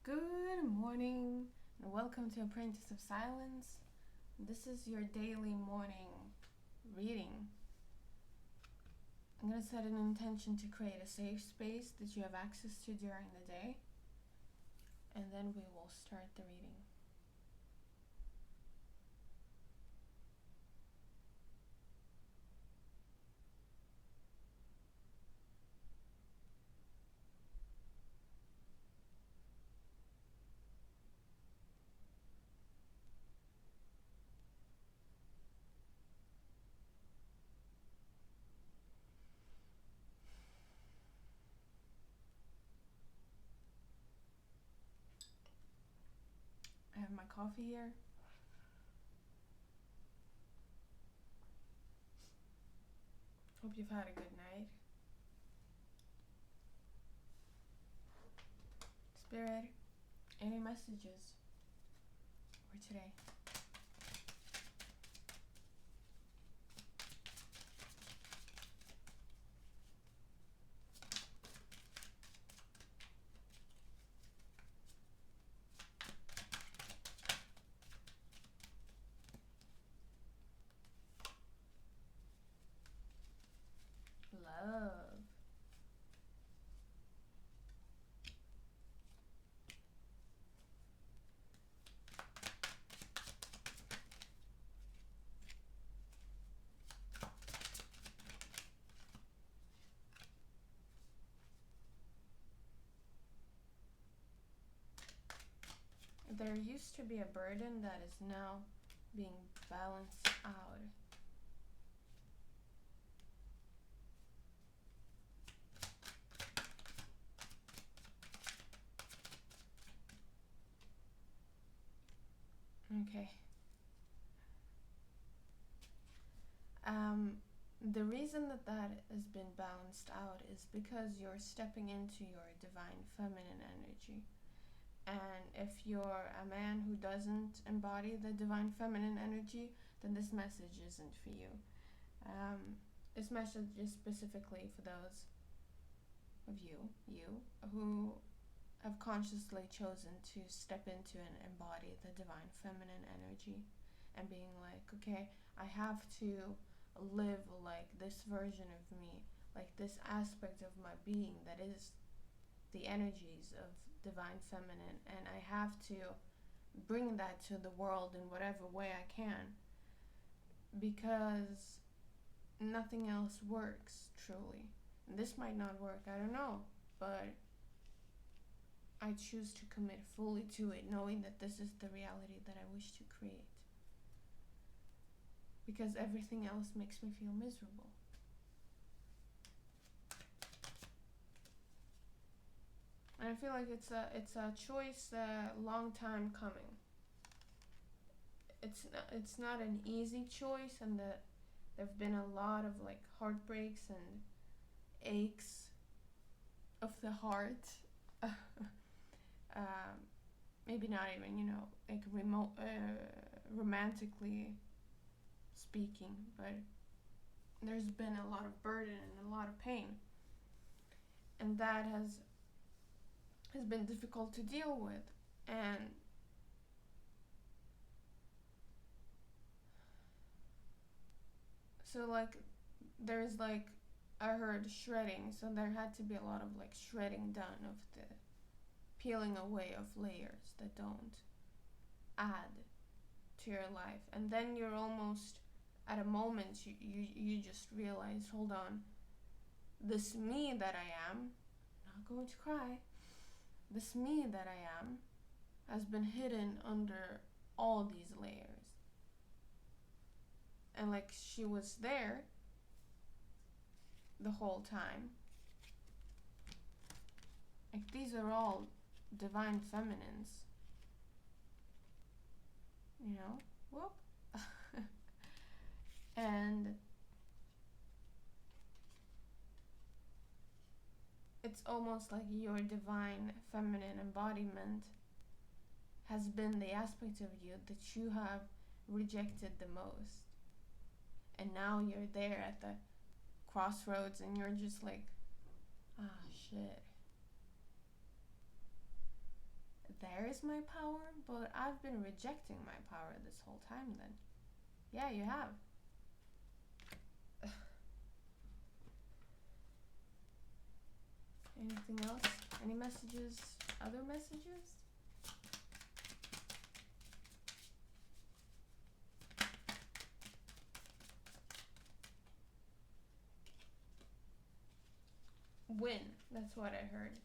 Good morning and welcome to Apprentice of Silence. This is your daily morning reading. I'm going to set an intention to create a safe space that you have access to during the day, and then we will start the reading. I have my coffee here. Hope you've had a good night. Spirit, any messages for today? Love. There used to be a burden that is now being balanced out. Okay. The reason that has been balanced out is because you're stepping into your divine feminine energy. And if you're a man who doesn't embody the divine feminine energy, then this message isn't for you. This message is specifically for those of you who have consciously chosen to step into and embody the divine feminine energy and being like, okay, I have to live like this version of me, like this aspect of my being that is the energies of divine feminine, and I have to bring that to the world in whatever way I can, because nothing else works truly. And this might not work, I don't know, but I choose to commit fully to it, knowing that this is the reality that I wish to create. Because everything else makes me feel miserable. And I feel like it's a choice long time coming. It's not an easy choice, and that there've been a lot of like heartbreaks and aches of the heart. Maybe not even, like romantically speaking, but there's been a lot of burden and a lot of pain, and that has been difficult to deal with. And so like there's like, I heard shredding, so there had to be a lot of like shredding done of the peeling away of layers that don't add to your life. And then you're almost at a moment you just realize, hold on, this me that I am, not going to cry, this me that I am has been hidden under all these layers. And like she was there the whole time. Like these are all divine feminines. Whoop. And it's almost like your divine feminine embodiment has been the aspect of you that you have rejected the most. And now you're there at the crossroads and you're just like, ah, shit. there's my power, but I've been rejecting my power this whole time then. Yeah, you have. Anything else? Any messages? Other messages? Win. That's what I heard.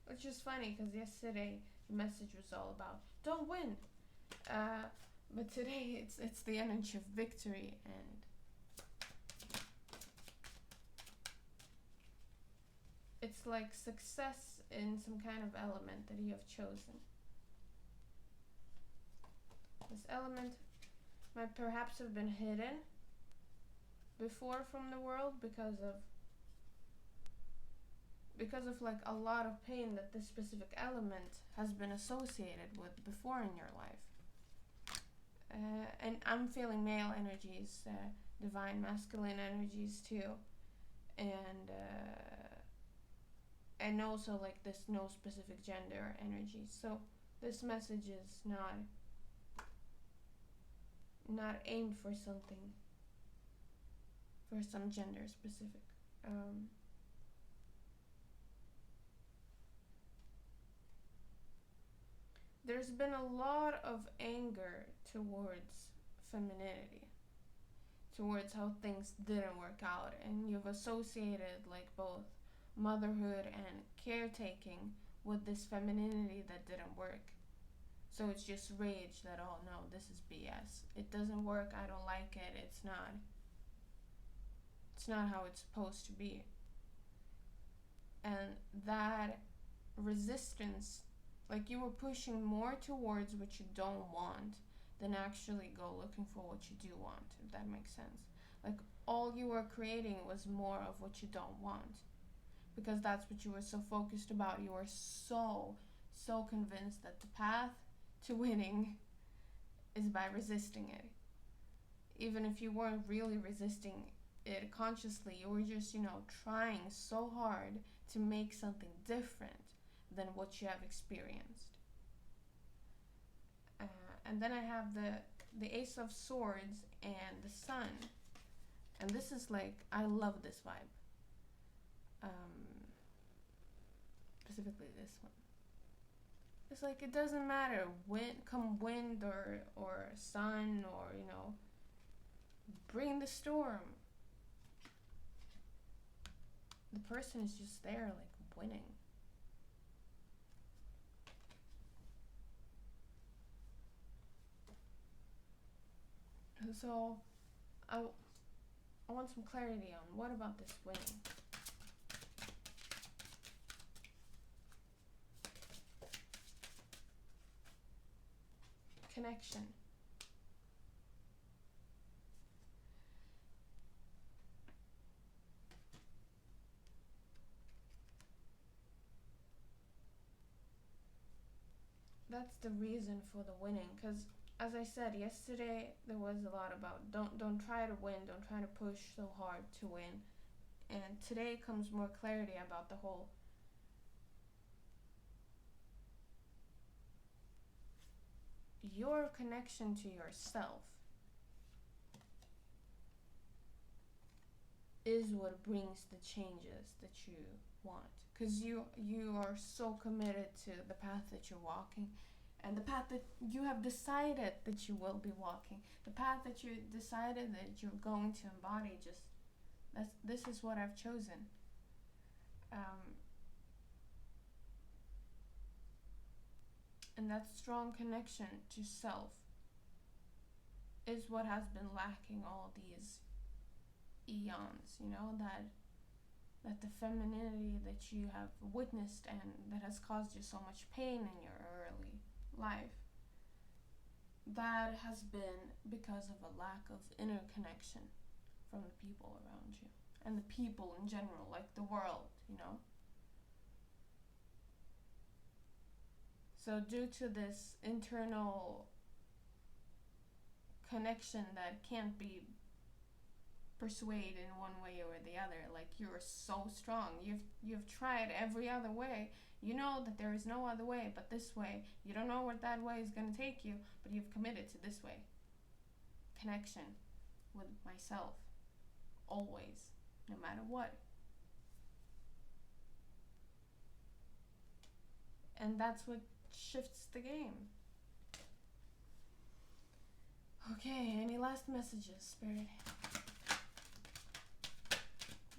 Which is funny because yesterday the message was all about don't win. But today it's the energy of victory, and it's like success in some kind of element that you have chosen. This element might perhaps have been hidden before from the world because of like a lot of pain that this specific element has been associated with before in your life. And I'm feeling male energies, divine masculine energies too, and also like this no specific gender energy. So this message is not aimed for something, for some gender specific. There's been a lot of anger towards femininity, towards how things didn't work out, and you've associated like both motherhood and caretaking with this femininity that didn't work. So it's just rage that, oh no, this is BS. It doesn't work, I don't like it, it's not how it's supposed to be. And that resistance, like you were pushing more towards what you don't want than actually go looking for what you do want, if that makes sense. Like all you were creating was more of what you don't want, because that's what you were so focused about. You were so convinced that the path to winning is by resisting it. Even if you weren't really resisting it consciously, you were just, trying so hard to make something different than what you have experienced. And then I have the Ace of Swords and the Sun. And this is like, I love this vibe. Specifically this one. It's like, it doesn't matter come wind or sun or, bring the storm. The person is just there, like, winning. So, I want some clarity on what about this winning? Connection. That's the reason for the winning, because as I said yesterday, there was a lot about don't try to win, don't try to push so hard to win. And today comes more clarity about the whole your connection to yourself is what brings the changes that you want, because you are so committed to the path that you're walking, and the path that you have decided that you will be walking, the path that you decided that you're going to embody. Just this is what I've chosen. And that strong connection to self is what has been lacking all these eons, that the femininity that you have witnessed and that has caused you so much pain in your early life, that has been because of a lack of inner connection from the people around you and the people in general, like the world, So due to this internal connection that can't be persuade in one way or the other. Like, you're so strong. You've tried every other way. You know that there is no other way but this way. You don't know where that way is going to take you, but you've committed to this way. Connection with myself. Always. No matter what. And that's what shifts the game. Okay, any last messages, Spirit?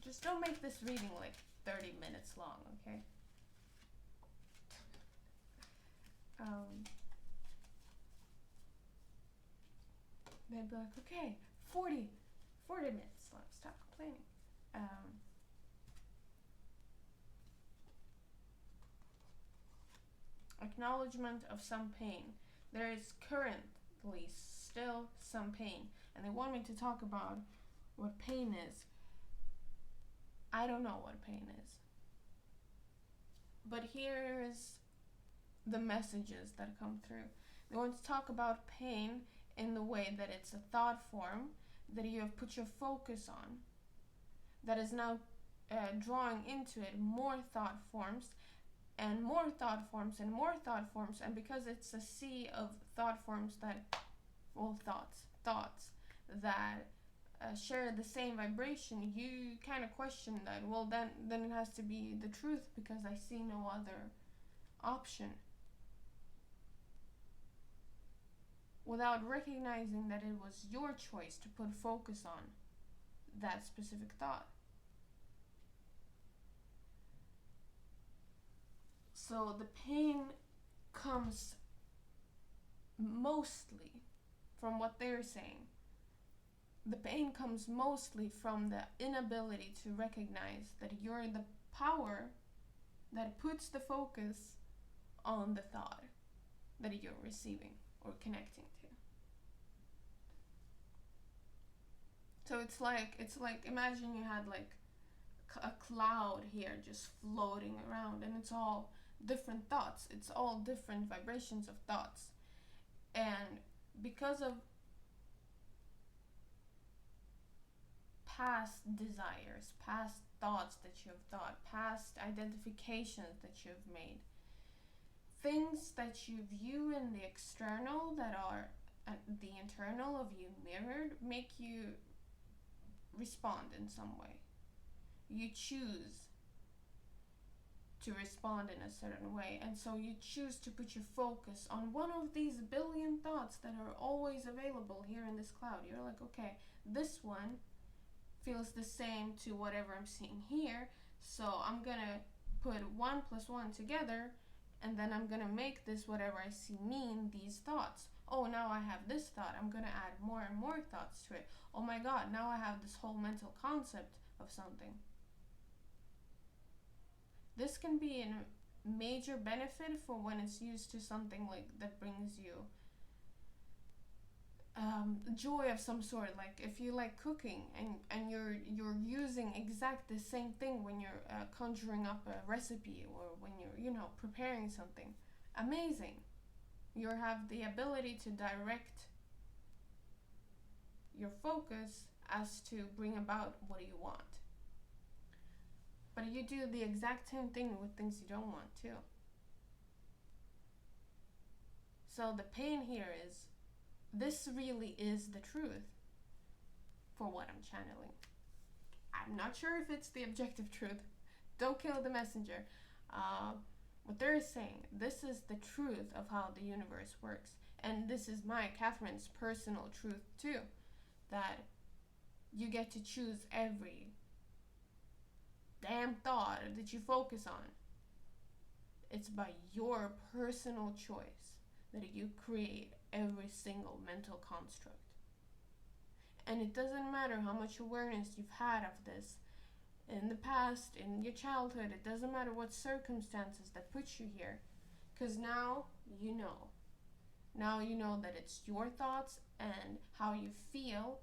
Just don't make this reading like 30 minutes long, okay? They'd be like, okay, 40 minutes long, stop complaining. Acknowledgement of some pain. There is currently still some pain, and they want me to talk about what pain is. I don't know what pain is. But here's the messages that come through. They want to talk about pain in the way that it's a thought form that you have put your focus on, that is now drawing into it more thought forms, and more thought forms, and more thought forms, and because it's a sea of thought forms that, well, thoughts that share the same vibration, you kind of question that, well, then it has to be the truth because I see no other option. Without recognizing that it was your choice to put focus on that specific thought. So the pain comes mostly from what they're saying. The pain comes mostly from the inability to recognize that you're the power that puts the focus on the thought that you're receiving or connecting to. So it's like imagine you had like a cloud here just floating around, and it's all different thoughts. It's all different vibrations of thoughts. And because of past desires, past thoughts that you have thought, past identifications that you have made, things that you view in the external that are the internal of you mirrored make you respond in some way. You choose to respond in a certain way, and so you choose to put your focus on one of these billion thoughts that are always available here in this cloud. You're like, okay, this one feels the same to whatever I'm seeing here, so I'm gonna put 1 + 1 together, and then I'm gonna make this whatever I see mean these thoughts. Oh, now I have this thought, I'm gonna add more and more thoughts to it. Oh my god, now I have this whole mental concept of something. This can be a major benefit for when it's used to something like that brings you joy of some sort. Like if you like cooking and you're using exact the same thing when you're conjuring up a recipe, or when you're preparing something amazing. You have the ability to direct your focus as to bring about what you want. But you do the exact same thing with things you don't want too. So the pain here is, this really is the truth for what I'm channeling. I'm not sure if it's the objective truth. Don't kill the messenger. What they're saying, this is the truth of how the universe works. And this is my, Catherine's, personal truth too. That you get to choose every damn thought that you focus on. It's by your personal choice that you create every single mental construct. And it doesn't matter how much awareness you've had of this in the past, in your childhood. It doesn't matter what circumstances that put you here, because now you know. Now you know that it's your thoughts, and how you feel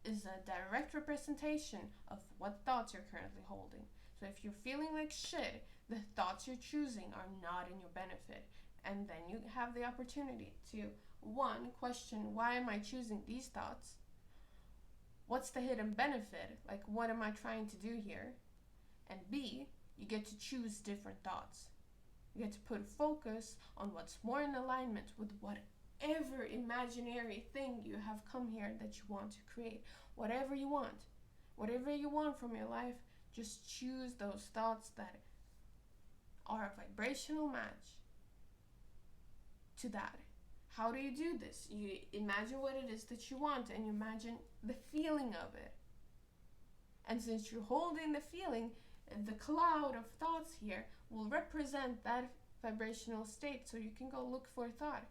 is a direct representation of what thoughts you're currently holding. So if you're feeling like shit, the thoughts you're choosing are not in your benefit. And then you have the opportunity to, one, question, why am I choosing these thoughts? what's the hidden benefit? Like, what am I trying to do here? And B, you get to choose different thoughts. You get to put focus on what's more in alignment with whatever imaginary thing you have come here that you want to create. Whatever you want. Whatever you want from your life, just choose those thoughts that are a vibrational match to that. How do you do this? You imagine what it is that you want and you imagine the feeling of it. And since you're holding the feeling, the cloud of thoughts here will represent that vibrational state, so you can go look for a thought.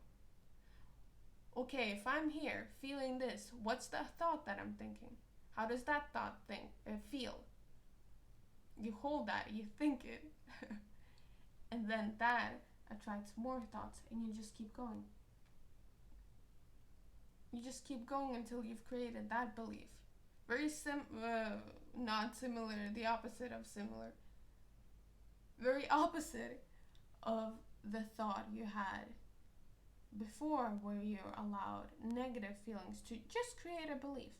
Okay, if I'm here feeling this, what's the thought that I'm thinking? How does that thought feel? You hold that, you think it, and then that attracts more thoughts, and you just keep going. You just keep going until you've created that belief. Very not similar, the opposite of similar. Very opposite of the thought you had before, where you allowed negative feelings to just create a belief.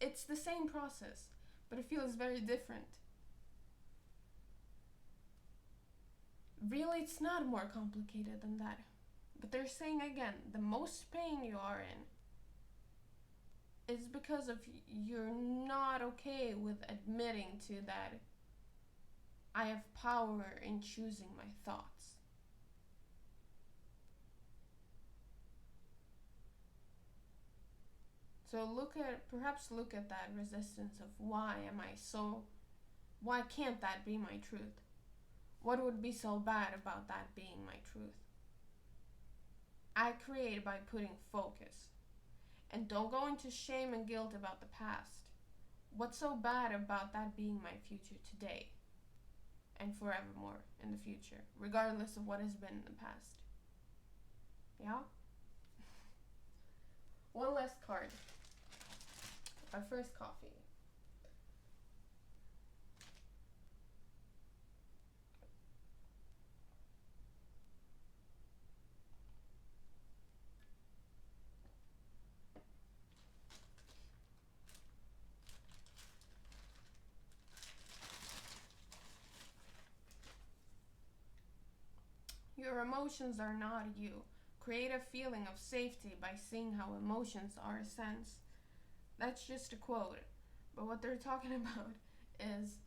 It's the same process, but it feels very different. Really, it's not more complicated than that. But they're saying again, the most pain you are in is because of you're not okay with admitting to that I have power in choosing my thoughts. So perhaps look at that resistance of why can't that be my truth? What would be so bad about that being my truth? I create by putting focus. And don't go into shame and guilt about the past. What's so bad about that being my future today? And forevermore in the future, regardless of what has been in the past. Yeah? One last card. Our first coffee. Your emotions are not you. Create a feeling of safety by seeing how emotions are a sense. That's just a quote. But what they're talking about is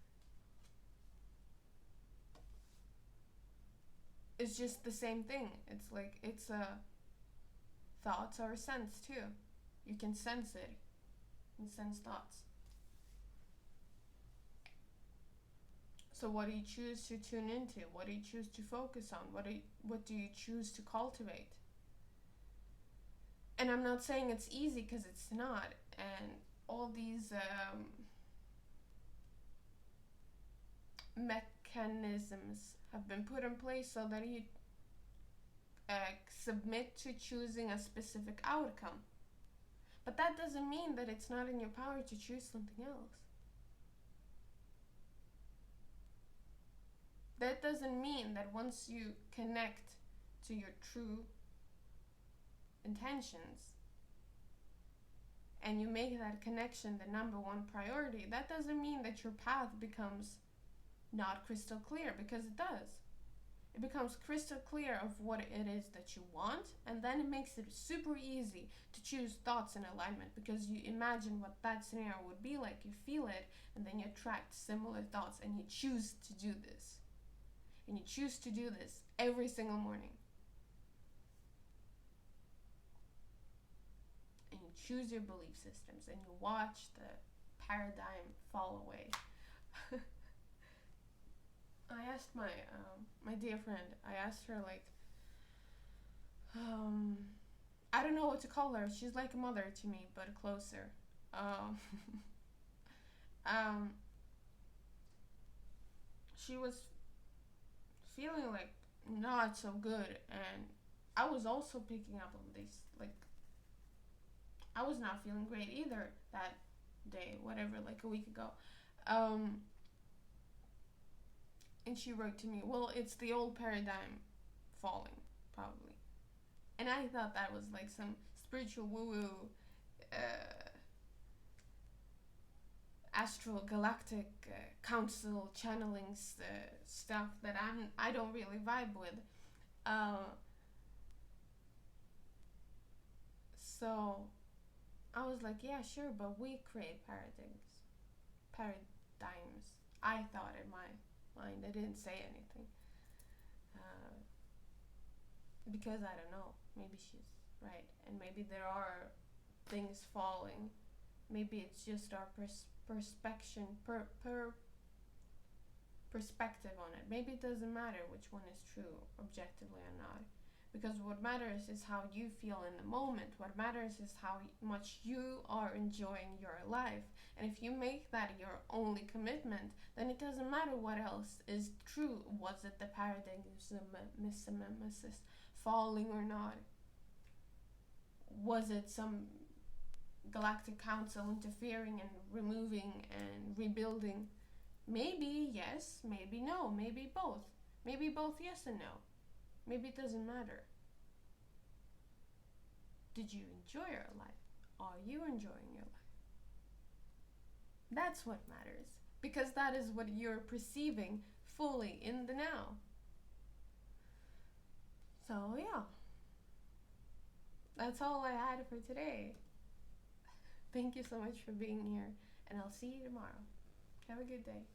it's just the same thing. It's like thoughts are a sense too. You can sense it. You can sense thoughts. So what do you choose to tune into? What do you choose to focus on? What do you choose to cultivate? And I'm not saying it's easy, because it's not. And all these mechanisms have been put in place so that you submit to choosing a specific outcome. But that doesn't mean that it's not in your power to choose something else. That doesn't mean that once you connect to your true intentions and you make that connection the number one priority, that doesn't mean that your path becomes not crystal clear, because it does. It becomes crystal clear of what it is that you want, and then it makes it super easy to choose thoughts in alignment, because you imagine what that scenario would be like, you feel it, and then you attract similar thoughts, and you choose to do this. And you choose to do this every single morning. And you choose your belief systems, and you watch the paradigm fall away. I asked my dear friend, I asked her, like, I don't know what to call her. She's like a mother to me, but closer. She was feeling like not so good, and I was also picking up on this. Like, I was not feeling great either that day, whatever, like a week ago. And she wrote to me, well, it's the old paradigm falling, probably. And I thought that was like some spiritual woo-woo astral galactic council channeling stuff that I don't really vibe with. So I was like, yeah, sure, but we create paradigms. I thought in my mind. I didn't say anything uh, because I don't know. Maybe she's right, and maybe there are things falling. Maybe it's just our perspective on it. Maybe it doesn't matter which one is true objectively or not. Because what matters is how you feel in the moment. What matters is how much you are enjoying your life. And if you make that your only commitment, then it doesn't matter what else is true. Was it the paradigm falling or not? Was it some galactic council interfering and removing and rebuilding? Maybe yes, maybe no, maybe both. Maybe both yes and no. Maybe it doesn't matter. Did you enjoy your life? Are you enjoying your life? That's what matters. Because that is what you're perceiving fully in the now. So, yeah. That's all I had for today. Thank you so much for being here, and I'll see you tomorrow. Have a good day.